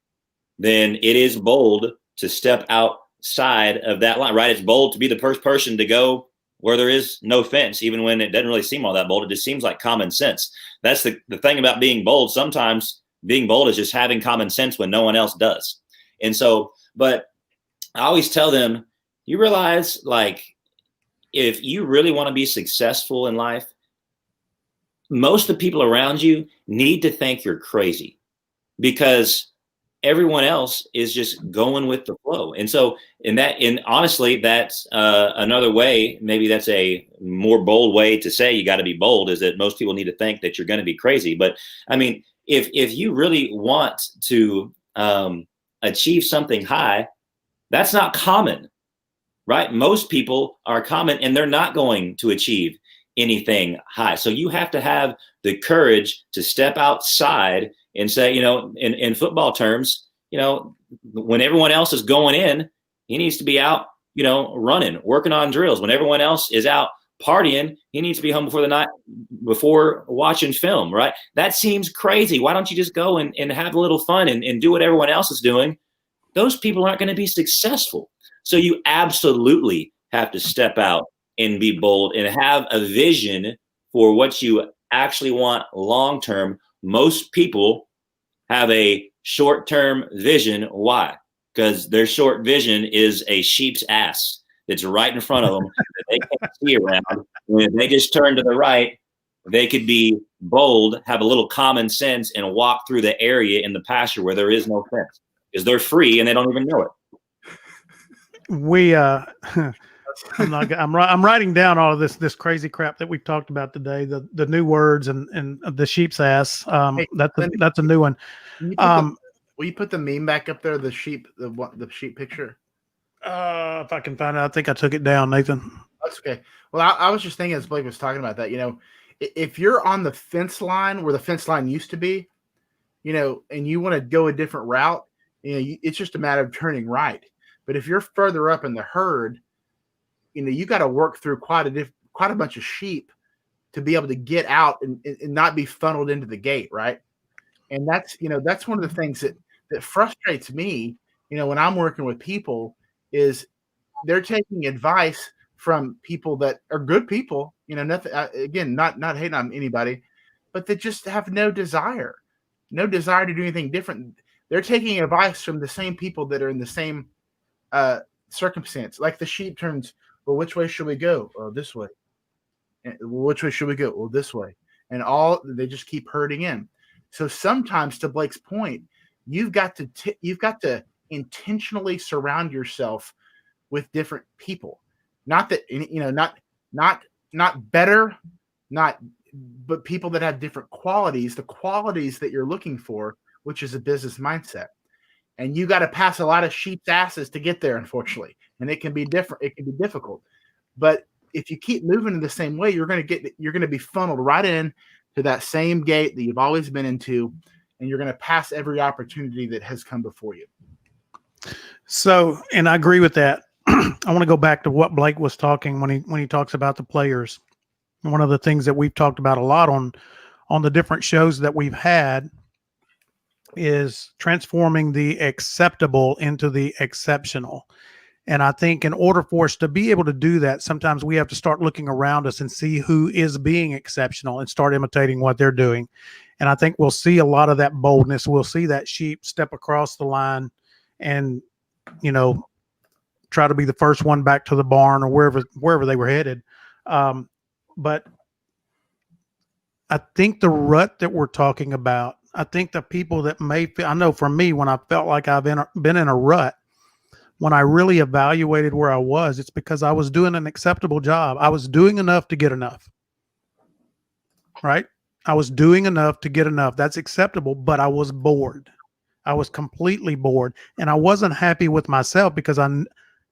S2: then it is bold to step outside of that line, right? It's bold to be the first person to go where there is no fence, even when it doesn't really seem all that bold. It just seems like common sense. That's the thing about being bold. Sometimes being bold is just having common sense when no one else does. And so, but I always tell them, you realize, like, if you really want to be successful in life, most of the people around you need to think you're crazy, because everyone else is just going with the flow. And so honestly, that's another way, maybe that's a more bold way to say you got to be bold, is that most people need to think that you're going to be crazy. But I mean, if you really want to achieve something high, that's not common, right? Most people are common and they're not going to achieve anything high. So you have to have the courage to step outside and say, in football terms, when everyone else is going in, he needs to be out, running, working on drills. When everyone else is out partying, he needs to be home before watching film, right? That seems crazy. Why don't you just go and have a little fun and do what everyone else is doing? Those people aren't going to be successful. So you absolutely have to step out and be bold and have a vision for what you actually want long-term. Most people have a short-term vision. Why? Because their short vision is a sheep's ass that's right in front of them that they can't see around. And if they just turn to the right, they could be bold, have a little common sense, and walk through the area in the pasture where there is no fence, because they're free and they don't even know it.
S1: I'm writing down all of this crazy crap that we've talked about today, the new words and the sheep's ass. That's a new one.
S3: Will you put the meme back up there? The sheep picture.
S1: If I can find it, I think I took it down, Nathan.
S3: That's okay. Well, I was just thinking as Blake was talking about that, if you're on the fence line where the fence line used to be, and you want to go a different route, it's just a matter of turning right. But if you're further up in the herd, you got to work through quite a bunch of sheep to be able to get out and not be funneled into the gate, right? And that's one of the things that frustrates me, when I'm working with people, is they're taking advice from people that are good people, nothing, again, not hating on anybody, but they just have no desire to do anything different. They're taking advice from the same people that are in the same circumstance. Like the sheep turns, well, which way should we go? Oh, this way. And, well, which way should we go? Well, this way. And they just keep herding in. So sometimes, to Blake's point, you've got to intentionally surround yourself with different people. Not that, not better, but people that have different qualities, the qualities that you're looking for, which is a business mindset. And you got to pass a lot of sheep's asses to get there, unfortunately. And it can be different. It can be difficult. But if you keep moving in the same way, you're going to be funneled right in to that same gate that you've always been into, and you're going to pass every opportunity that has come before you.
S1: So, and I agree with that. I want to go back to what Blake was talking when he talks about the players. One of the things that we've talked about a lot on the different shows that we've had is transforming the acceptable into the exceptional. And I think in order for us to be able to do that, sometimes we have to start looking around us and see who is being exceptional and start imitating what they're doing. And I think we'll see a lot of that boldness. We'll see that sheep step across the line and, try to be the first one back to the barn or wherever they were headed. But I think the rut that we're talking about, I think the people that I know for me, when I felt like I've been in a rut, when I really evaluated where I was, it's because I was doing an acceptable job. I was doing enough to get enough, right? I was doing enough to get enough. That's acceptable, but I was bored. I was completely bored, and I wasn't happy with myself because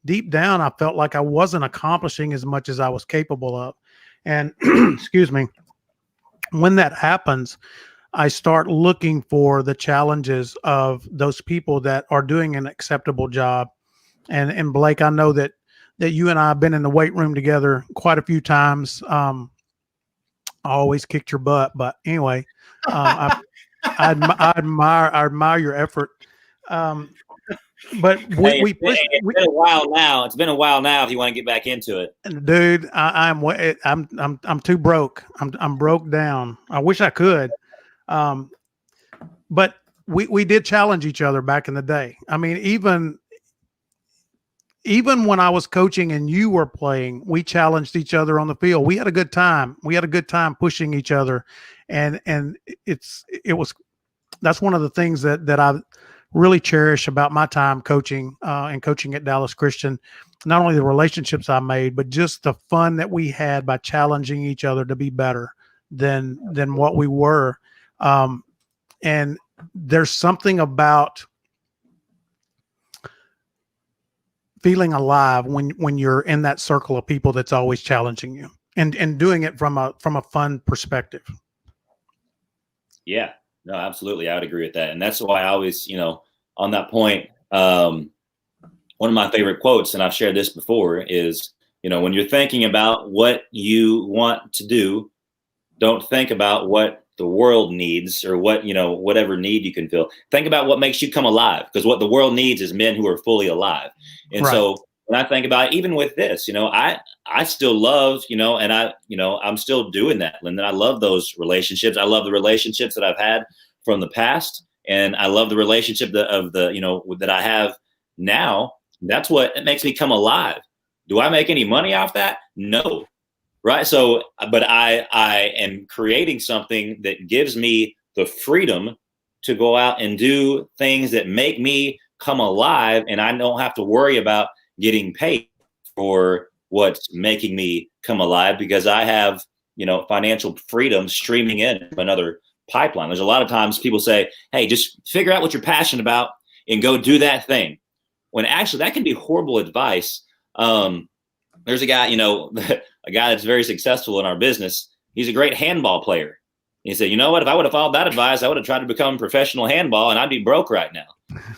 S1: deep down, I felt like I wasn't accomplishing as much as I was capable of. And excuse me, when that happens, I start looking for the challenges of those people that are doing an acceptable job. And Blake, I know that you and I have been in the weight room together quite a few times. I always kicked your butt, but anyway, I admire your effort. But
S2: Hey,
S1: we push.
S2: it's been a while now. It's been a while now. If you want to get back into it,
S1: Dude, I'm too broke. I'm broke down. I wish I could. But we did challenge each other back in the day. I mean, even when I was coaching and you were playing, we challenged each other on the field. We had a good time. We had a good time pushing each other, and that's one of the things that I really cherish about my time coaching and coaching at Dallas Christian. Not only the relationships I made, but just the fun that we had by challenging each other to be better than what we were. And there's something about feeling alive when you're in that circle of people that's always challenging you and doing it from a fun perspective.
S2: Yeah, no, absolutely. I would agree with that. And that's why I always, on that point, one of my favorite quotes, and I've shared this before, is, when you're thinking about what you want to do, don't think about what the world needs or what, whatever need you can feel. Think about what makes you come alive, because what the world needs is men who are fully alive. And
S1: Right.
S2: So when I think about it, even with this, I still love, and I'm still doing that. And I love those relationships. I love the relationships that I've had from the past. And I love the relationship that I have now. That's what it makes me come alive. Do I make any money off that? No. Right. So, but I am creating something that gives me the freedom to go out and do things that make me come alive. And I don't have to worry about getting paid for what's making me come alive, because I have, financial freedom streaming in from another pipeline. There's a lot of times people say, hey, just figure out what you're passionate about and go do that thing. When actually that can be horrible advice. There's a guy, a guy that's very successful in our business. He's a great handball player. He said, you know what, if I would have followed that advice, I would have tried to become professional handball and I'd be broke right now.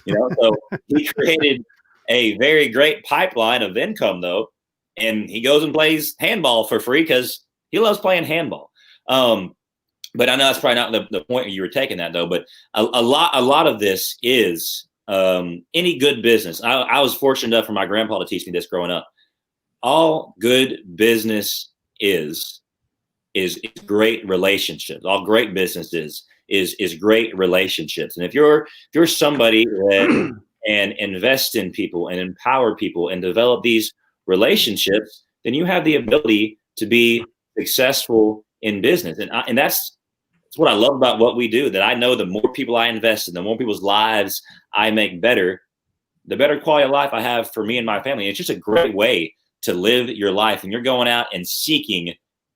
S2: So he created a very great pipeline of income though. And he goes and plays handball for free because he loves playing handball. But I know that's probably not the point you were taking that though. But a lot of this is any good business. I was fortunate enough for my grandpa to teach me this growing up. All good business is great relationships. All great businesses is great relationships. And if you're somebody that and invest in people and empower people and develop these relationships, then you have the ability to be successful in business. And that's what I love about what we do, that I know the more people I invest in, the more people's lives I make better, the better quality of life I have for me and my family. It's just a great way to live your life. And you're going out and seeking,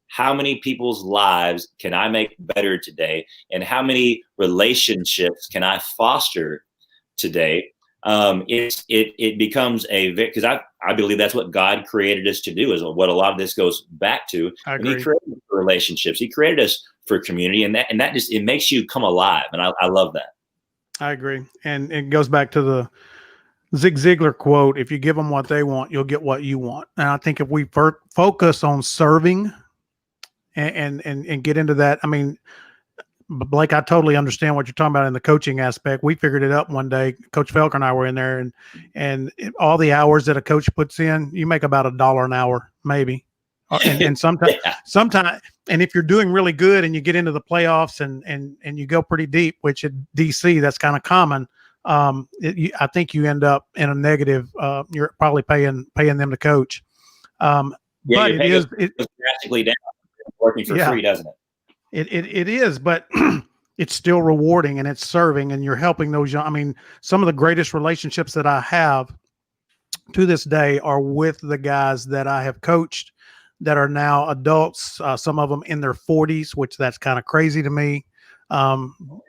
S2: how many people's lives can I make better today? And how many relationships can I foster today? It becomes because I believe that's what God created us to do, is what a lot of this goes back to.
S1: I
S2: And
S1: agree.
S2: he created us for relationships. He created us for community, and that just, it makes you come alive. And I love that.
S1: I agree. And it goes back to the Zig Ziglar quote, if you give them what they want, you'll get what you want. And I think if we focus on serving and get into that, I mean, Blake, I totally understand what you're talking about in the coaching aspect. We figured it up one day. Coach Felker and I were in there, and all the hours that a coach puts in, you make about $1 an hour, maybe. And sometimes, and if you're doing really good and you get into the playoffs and you go pretty deep, which at DC, that's kind of common. I think you end up in a negative. You're probably paying them to coach. But it is
S2: drastically down, working for free, doesn't it?
S1: It is, but it's still rewarding and it's serving, and you're helping those young. I mean, some of the greatest relationships that I have to this day are with the guys that I have coached that are now adults. Some of them in their 40s, which that's kind of crazy to me.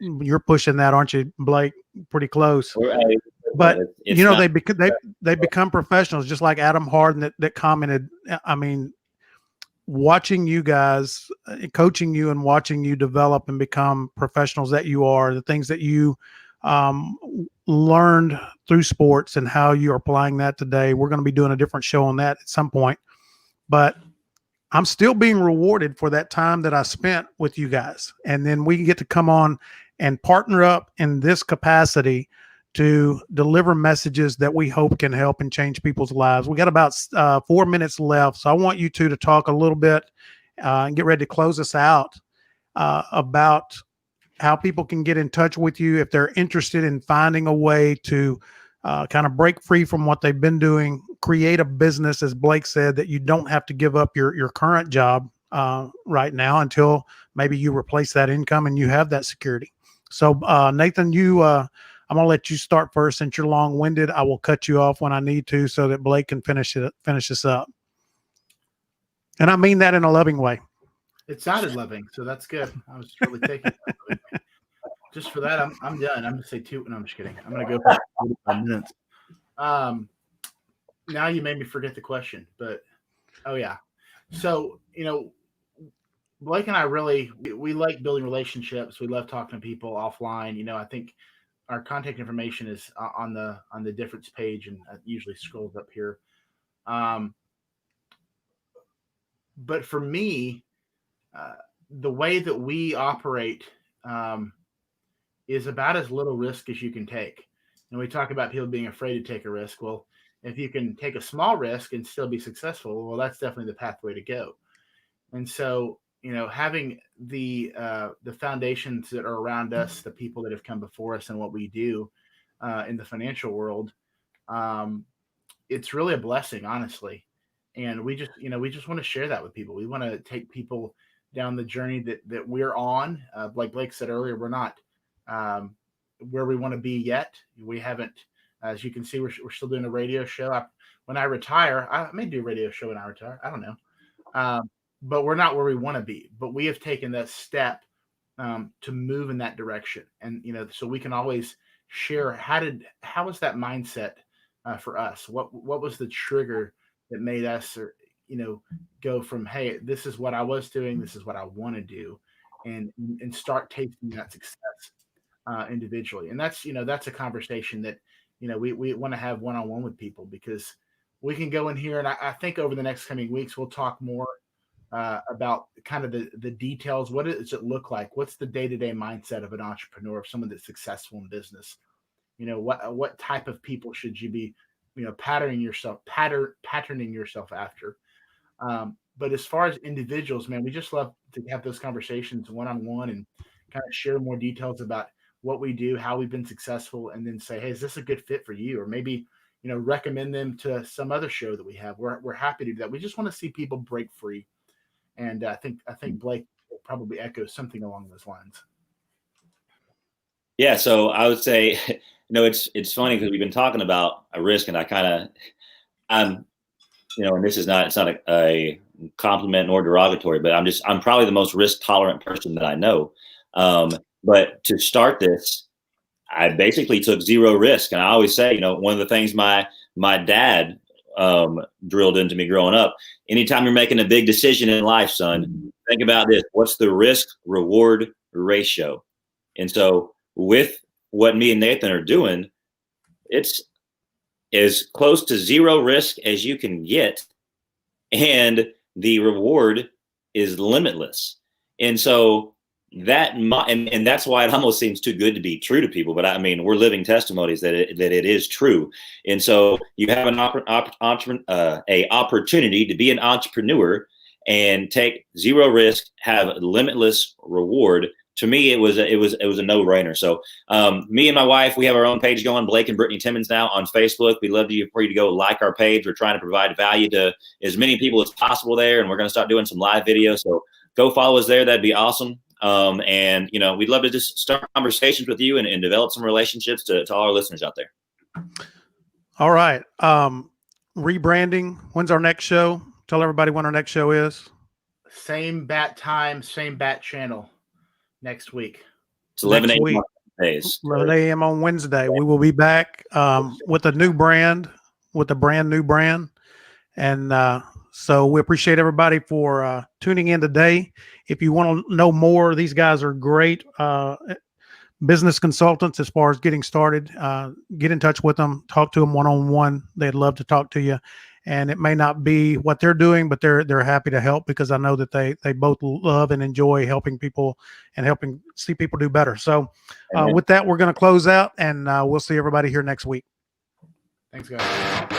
S1: You're pushing that, aren't you, Blake? Pretty close. But
S2: It's
S1: you know,
S2: not-
S1: they become professionals, just like Adam Harden that commented. I mean, watching you guys, coaching you and watching you develop and become professionals that you are, the things that you learned through sports and how you're applying that today. We're going to be doing a different show on that at some point, but I'm still being rewarded for that time that I spent with you guys. And then we get to come on and partner up in this capacity to deliver messages that we hope can help and change people's lives. We got about 4 minutes left. So I want you two to talk a little bit and get ready to close us out about how people can get in touch with you if they're interested in finding a way to kind of break free from what they've been doing, create a business, as Blake said, that you don't have to give up your current job right now until maybe you replace that income and you have that security. So Nathan, I'm going to let you start first. Since you're long-winded, I will cut you off when I need to so that Blake can finish this up. And I mean that in a loving way.
S3: It sounded loving, so that's good. I was really taking it. Just for that, I'm done. I'm going to say two. No, I'm just kidding. I'm going to go for 45 minutes. Now you made me forget the question, but oh yeah. So, Blake and I we like building relationships. We love talking to people offline. I think our contact information is on the difference page, and it usually scrolls up here. But for me, the way that we operate is about as little risk as you can take. And we talk about people being afraid to take a risk. Well, if you can take a small risk and still be successful, well, that's definitely the pathway to go. And so, having the foundations that are around us, the people that have come before us and what we do in the financial world, it's really a blessing, honestly. And we just want to share that with people. We want to take people down the journey that we're on. Like Blake said earlier, we're not where we want to be yet. We haven't, as you can see, we're still doing a radio show. When I retire, I may do a radio show when I retire. I don't know. But we're not where we want to be. But we have taken that step to move in that direction. And, so we can always share how was that mindset for us? What was the trigger that made us, go from, hey, this is what I was doing, this is what I want to do, and start tasting that success individually. And that's a conversation that we want to have one-on-one with people, because we can go in here, and I think over the next coming weeks we'll talk more about kind of the details. What does it look like? What's the day-to-day mindset of an entrepreneur, of someone that's successful in business? What type of people should you be patterning yourself after? But as far as individuals, man, we just love to have those conversations one-on-one and kind of share more details about what we do, how we've been successful, and then say, hey, is this a good fit for you? Or maybe, recommend them to some other show that we have. We're happy to do that. We just want to see people break free. And I think Blake will probably echo something along those lines.
S2: Yeah. So I would say, it's funny because we've been talking about a risk, and and this is not, it's not a compliment nor derogatory, but I'm probably the most risk tolerant person that I know. But to start this, I basically took zero risk. And I always say, one of the things my dad drilled into me growing up, anytime you're making a big decision in life, son, think about this. What's the risk reward ratio? And so with what me and Nathan are doing, it's as close to zero risk as you can get, and the reward is limitless. And so and that's why it almost seems too good to be true to people. But I mean, we're living testimonies that it is true. And so you have an opportunity to be an entrepreneur and take zero risk, have limitless reward. To me, it was a no-brainer. So me and my wife, we have our own page going, Blake and Brittany Timmons, now on Facebook. We'd love for you to go like our page. We're trying to provide value to as many people as possible there, and we're going to start doing some live videos. So go follow us there. That'd be awesome. And we'd love to just start conversations with you and develop some relationships to all our listeners out there.
S1: All right. Rebranding. When's our next show? Tell everybody when our next show is.
S3: Same bat time, same bat channel next week.
S2: It's 11
S1: Next
S2: a.m.
S1: week.
S2: on Wednesdays.
S1: 11 a.m. on Wednesday. We will be back with a new brand, with a brand new brand. And so we appreciate everybody for tuning in today. If you want to know more, these guys are great business consultants as far as getting started. Get in touch with them, talk to them one-on-one. They'd love to talk to you. And it may not be what they're doing, but they're happy to help, because I know that they both love and enjoy helping people and helping see people do better. So with that, we're going to close out, and we'll see everybody here next week.
S3: Thanks, guys.